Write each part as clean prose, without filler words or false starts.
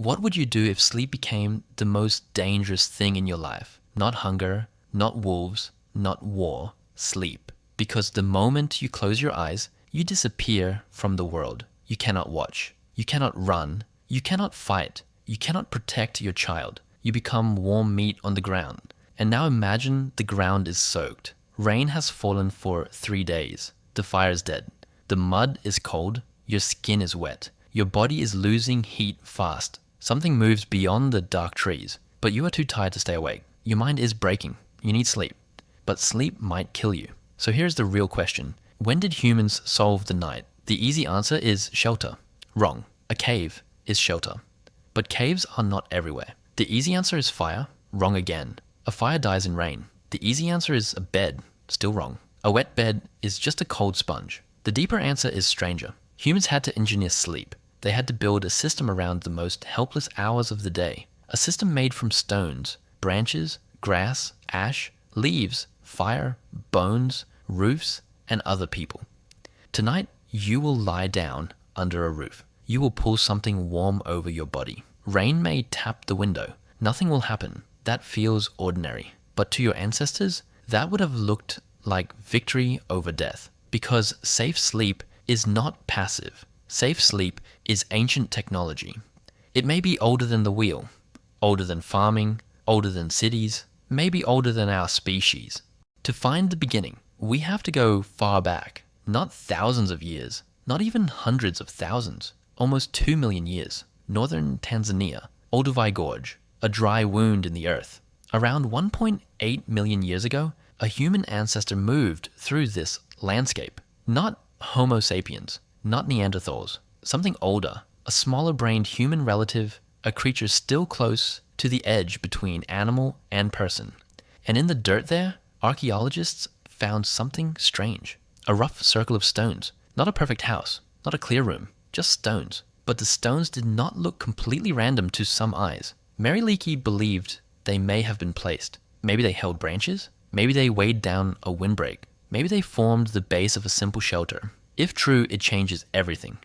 What would you do if sleep became the most dangerous thing in your life? Not hunger, not wolves, not war, sleep. Because the moment you close your eyes, you disappear from the world. You cannot watch. You cannot run. You cannot fight. You cannot protect your child. You become warm meat on the ground. And now imagine the ground is soaked. Rain has fallen for 3 days. The fire is dead. The mud is cold. Your skin is wet. Your body is losing heat fast. Something moves beyond the dark trees, but you are too tired to stay awake. Your mind is breaking. You need sleep. But sleep might kill you. So here's the real question. When did humans solve the night? The easy answer is shelter. Wrong. A cave is shelter. But caves are not everywhere. The easy answer is fire. Wrong again. A fire dies in rain. The easy answer is a bed. Still wrong. A wet bed is just a cold sponge. The deeper answer is stranger. Humans had to engineer sleep. They had to build a system around the most helpless hours of the day. A system made from stones, branches, grass, ash, leaves, fire, bones, roofs, and other people. Tonight, you will lie down under a roof. You will pull something warm over your body. Rain may tap the window. Nothing will happen. That feels ordinary. But to your ancestors, that would have looked like victory over death. Because safe sleep is not passive. Safe sleep is ancient technology. It may be older than the wheel, older than farming, older than cities, maybe older than our species. To find the beginning, we have to go far back, not thousands of years, not even hundreds of thousands, almost 2 million years. Northern Tanzania, Olduvai Gorge, a dry wound in the earth. Around 1.8 million years ago, a human ancestor moved through this landscape. Not Homo sapiens, not Neanderthals, something older, a smaller-brained human relative, a creature still close to the edge between animal and person. And in the dirt there, archaeologists found something strange. A rough circle of stones, not a perfect house, not a clear room, just stones. But the stones did not look completely random to some eyes. Mary Leakey believed they may have been placed. Maybe they held branches, maybe they weighed down a windbreak, maybe they formed the base of a simple shelter. If true, it changes everything.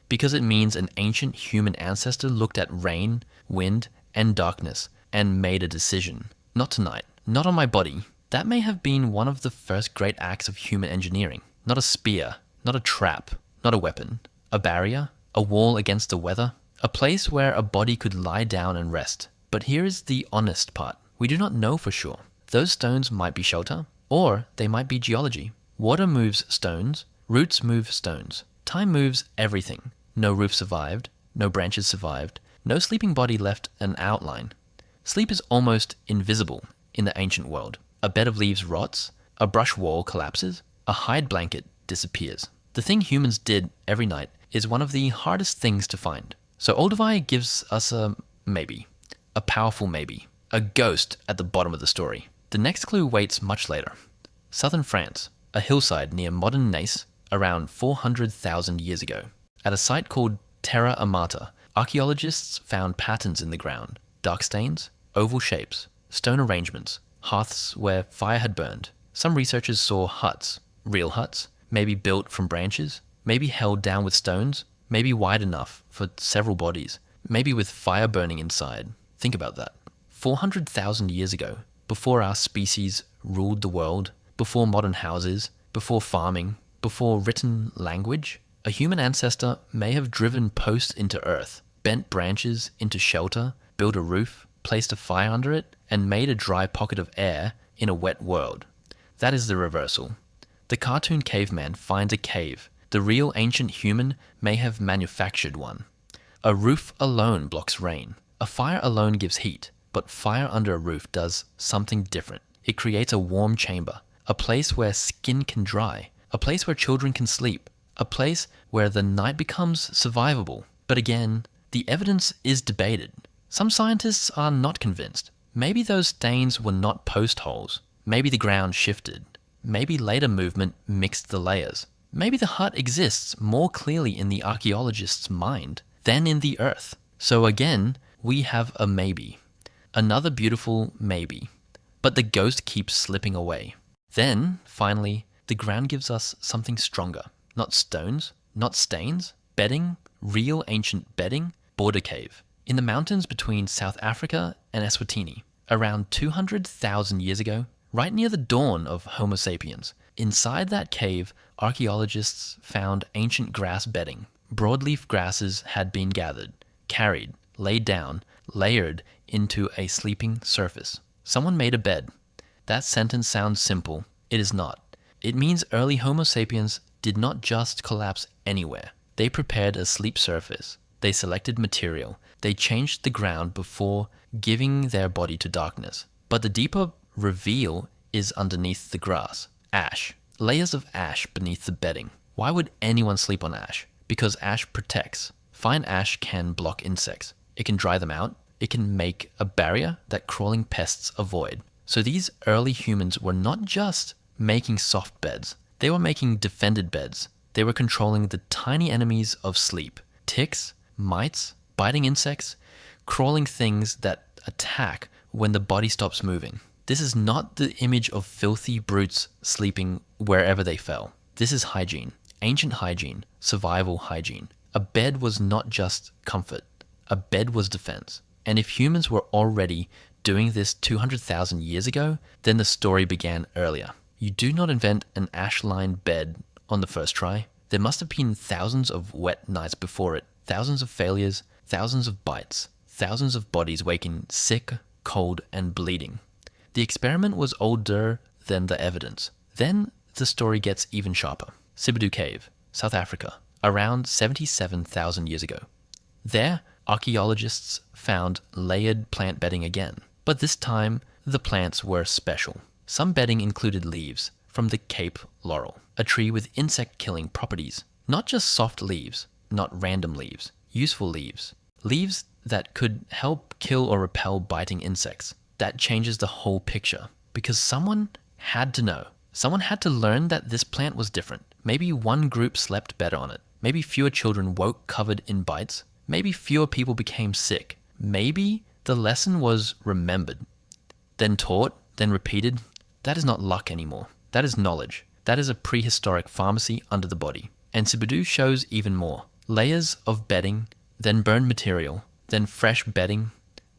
Because it means an ancient human ancestor looked at rain, wind, and darkness and made a decision. Not tonight, not on my body. That may have been one of the first great acts of human engineering. Not a spear, not a trap, not a weapon. A barrier, a wall against the weather, a place where a body could lie down and rest. But here is the honest part. We do not know for sure. Those stones might be shelter, or they might be geology. Water moves stones, roots move stones. Time moves everything. No roof survived, no branches survived, no sleeping body left an outline. Sleep is almost invisible in the ancient world. A bed of leaves rots, a brush wall collapses, a hide blanket disappears. The thing humans did every night is one of the hardest things to find. So Olduvai gives us a maybe, a powerful maybe, a ghost at the bottom of the story. The next clue waits much later. Southern France, a hillside near modern Nice, around 400,000 years ago. At a site called Terra Amata, archaeologists found patterns in the ground, dark stains, oval shapes, stone arrangements, hearths where fire had burned. Some researchers saw huts, real huts, maybe built from branches, maybe held down with stones, maybe wide enough for several bodies, maybe with fire burning inside. Think about that. 400,000 years ago, before our species ruled the world, before modern houses, before farming, before written language, a human ancestor may have driven posts into earth, bent branches into shelter, built a roof, placed a fire under it, and made a dry pocket of air in a wet world. That is the reversal. The cartoon caveman finds a cave. The real ancient human may have manufactured one. A roof alone blocks rain. A fire alone gives heat. But fire under a roof does something different. It creates a warm chamber, a place where skin can dry, a place where children can sleep, a place where the night becomes survivable. But again, the evidence is debated. Some scientists are not convinced. Maybe those stains were not post holes. Maybe the ground shifted. Maybe later movement mixed the layers. Maybe the hut exists more clearly in the archaeologist's mind than in the earth. So again, we have a maybe. Another beautiful maybe. But the ghost keeps slipping away. Then, finally, the ground gives us something stronger. Not stones, not stains, bedding, real ancient bedding, border cave. in the mountains between South Africa and Eswatini, around 200,000 years ago, right near the dawn of Homo sapiens. Inside that cave, archaeologists found ancient grass bedding. Broadleaf grasses had been gathered, carried, laid down, layered into a sleeping surface. Someone made a bed. That sentence sounds simple. It is not. It means early Homo sapiens did not just collapse anywhere. They prepared a sleep surface. They selected material. They changed the ground before giving their body to darkness. But the deeper reveal is underneath the grass. Ash. Layers of ash beneath the bedding. Why would anyone sleep on ash? Because ash protects. Fine ash can block insects. It can dry them out. It can make a barrier that crawling pests avoid. So these early humans were not just making soft beds. They were making defended beds. They were controlling the tiny enemies of sleep. Ticks, mites, biting insects, crawling things that attack when the body stops moving. This is not the image of filthy brutes sleeping wherever they fell. This is hygiene, ancient hygiene, survival hygiene. A bed was not just comfort. A bed was defense. And if humans were already doing this 200,000 years ago, then the story began earlier. You do not invent an ash-lined bed on the first try. There must have been thousands of wet nights before it, thousands of failures, thousands of bites, thousands of bodies waking sick, cold, and bleeding. The experiment was older than the evidence. Then the story gets even sharper. Sibidu Cave, South Africa, around 77,000 years ago. There, archaeologists found layered plant bedding again, but this time the plants were special. Some bedding included leaves from the Cape laurel, a tree with insect-killing properties. Not just soft leaves, not random leaves, useful leaves. Leaves that could help kill or repel biting insects. That changes the whole picture, because someone had to know. Someone had to learn that this plant was different. Maybe one group slept better on it. Maybe fewer children woke covered in bites. Maybe fewer people became sick. Maybe the lesson was remembered, then taught, then repeated. That is not luck anymore. That is knowledge. That is a prehistoric pharmacy under the body. And Sibidu shows even more. Layers of bedding, then burned material, then fresh bedding,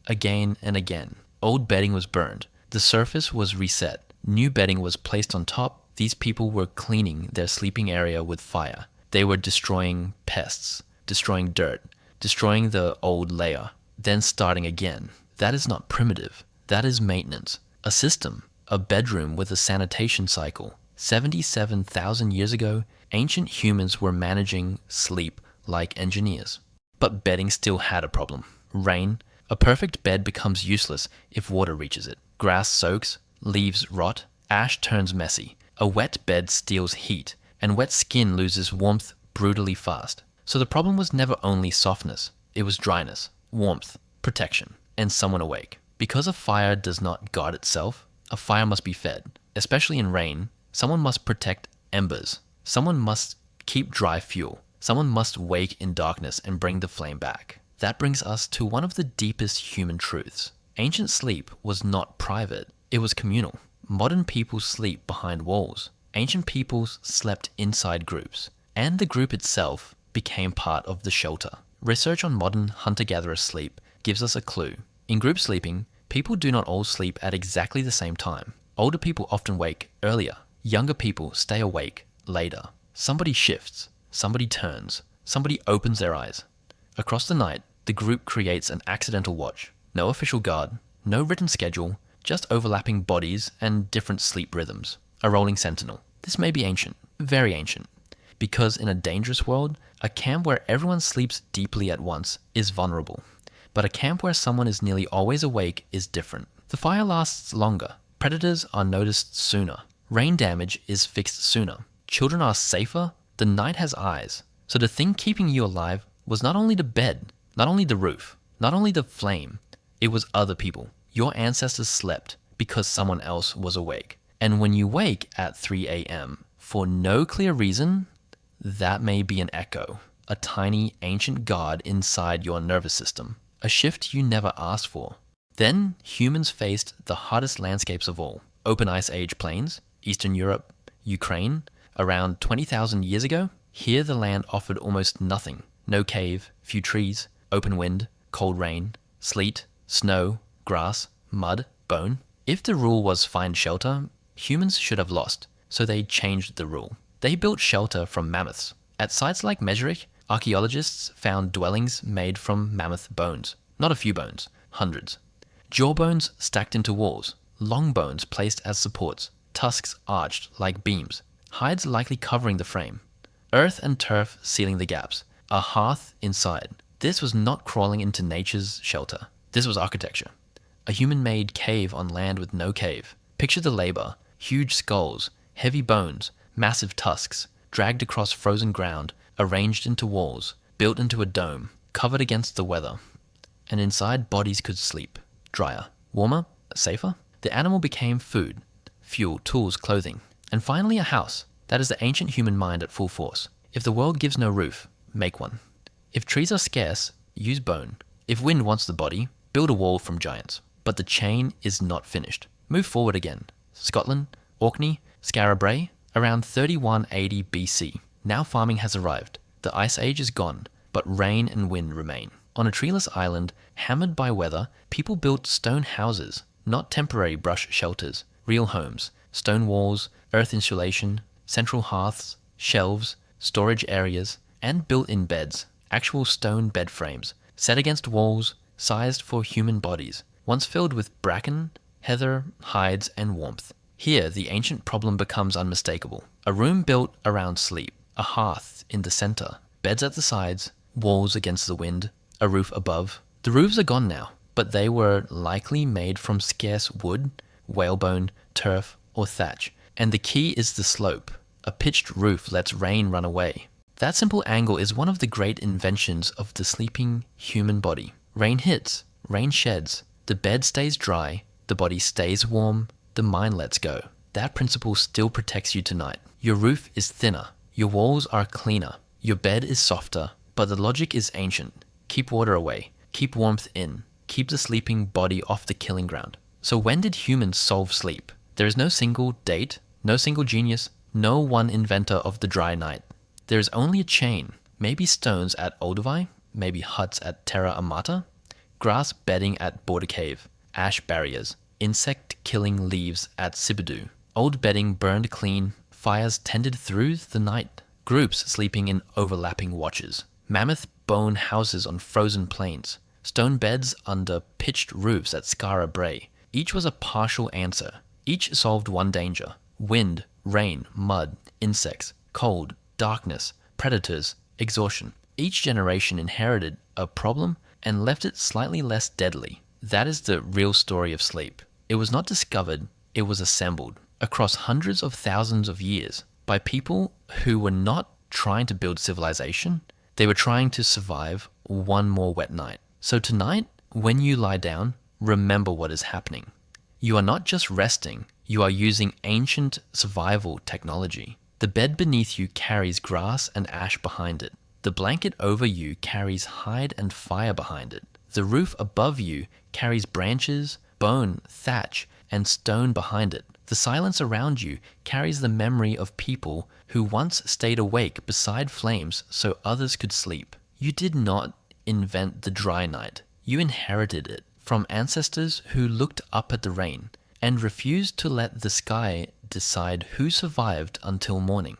again and again. Old bedding was burned. The surface was reset. New bedding was placed on top. These people were cleaning their sleeping area with fire. They were destroying pests, destroying dirt, destroying the old layer, then starting again. That is not primitive. That is maintenance. A system, a bedroom with a sanitation cycle. 77,000 years ago, ancient humans were managing sleep like engineers. But bedding still had a problem. Rain. A perfect bed becomes useless if water reaches it. Grass soaks, leaves rot, ash turns messy. A wet bed steals heat, and wet skin loses warmth brutally fast. So the problem was never only softness. It was dryness, warmth, protection, and someone awake. Because a fire does not guard itself, a fire must be fed. Especially in rain, someone must protect embers. Someone must keep dry fuel. Someone must wake in darkness and bring the flame back. That brings us to one of the deepest human truths. Ancient sleep was not private. It was communal. Modern people sleep behind walls. Ancient peoples slept inside groups. And the group itself became part of the shelter. Research on modern hunter-gatherer sleep gives us a clue. In group sleeping, people do not all sleep at exactly the same time. Older people often wake earlier. Younger people stay awake later. Somebody shifts. Somebody turns. Somebody opens their eyes. Across the night, the group creates an accidental watch. No official guard, no written schedule, just overlapping bodies and different sleep rhythms. A rolling sentinel. This may be ancient, very ancient, because in a dangerous world, a camp where everyone sleeps deeply at once is vulnerable. But a camp where someone is nearly always awake is different. The fire lasts longer. Predators are noticed sooner. Rain damage is fixed sooner. Children are safer. The night has eyes. So the thing keeping you alive was not only the bed, not only the roof, not only the flame, it was other people. Your ancestors slept because someone else was awake. And when you wake at 3 a.m. for no clear reason, that may be an echo, a tiny ancient god inside your nervous system, a shift you never asked for. Then humans faced the hardest landscapes of all. Open Ice Age plains, Eastern Europe, Ukraine, around 20,000 years ago. Here the land offered almost nothing. No cave, few trees, open wind. cold rain, sleet, snow, grass, mud, bone. If the rule was find shelter, humans should have lost, so they changed the rule. They built shelter from mammoths. At sites like Mezrich, archaeologists found dwellings made from mammoth bones. Not a few bones, hundreds. Jawbones stacked into walls, long bones placed as supports, tusks arched like beams, hides likely covering the frame, earth and turf sealing the gaps, a hearth inside. This was not crawling into nature's shelter. This was architecture. A human-made cave on land with no cave. Picture the labor, huge skulls, heavy bones, massive tusks, dragged across frozen ground, arranged into walls, built into a dome, covered against the weather. And inside, bodies could sleep. Drier, warmer, safer. The animal became food, fuel, tools, clothing. And finally a house. That is the ancient human mind at full force. If the world gives no roof, make one. If trees are scarce, use bone. If wind wants the body, build a wall from giants. But the chain is not finished. Move forward again. Scotland, Orkney, Skara Brae, around 3180 BC. Now farming has arrived. The ice age is gone, but rain and wind remain. On a treeless island, hammered by weather, people built stone houses, not temporary brush shelters, real homes, stone walls, earth insulation, central hearths, shelves, storage areas, and built-in beds, actual stone bed frames, set against walls, sized for human bodies, once filled with bracken, heather, hides, and warmth. Here, the ancient problem becomes unmistakable. A room built around sleep, a hearth in the center, beds at the sides, walls against the wind, a roof above. The roofs are gone now, but they were likely made from scarce wood, whalebone, turf, or thatch. And the key is the slope. A pitched roof lets rain run away. That simple angle is one of the great inventions of the sleeping human body. Rain hits, rain sheds, the bed stays dry, the body stays warm, the mind lets go. That principle still protects you tonight. Your roof is thinner, your walls are cleaner, your bed is softer, but the logic is ancient. Keep water away, keep warmth in, keep the sleeping body off the killing ground. So when did humans solve sleep? There is no single date, no single genius, no one inventor of the dry night. There is only a chain, maybe stones at Olduvai, maybe huts at Terra Amata, grass bedding at Border Cave, ash barriers, insect-killing leaves at Sibidu, old bedding burned clean, fires tended through the night, groups sleeping in overlapping watches, mammoth-bone houses on frozen plains, stone beds under pitched roofs at Skara Brae. Each was a partial answer. Each solved one danger: wind, rain, mud, insects, cold, darkness, predators, exhaustion. Each generation inherited a problem and left it slightly less deadly. That is the real story of sleep. It was not discovered, it was assembled across hundreds of thousands of years by people who were not trying to build civilization. They were trying to survive one more wet night. So tonight, when you lie down, remember what is happening. You are not just resting, you are using ancient survival technology. The bed beneath you carries grass and ash behind it. The blanket over you carries hide and fire behind it. The roof above you carries branches, bone, thatch, and stone behind it. The silence around you carries the memory of people who once stayed awake beside flames so others could sleep. You did not invent the dry night. You inherited it from ancestors who looked up at the rain and refused to let the sky decide who survived until morning.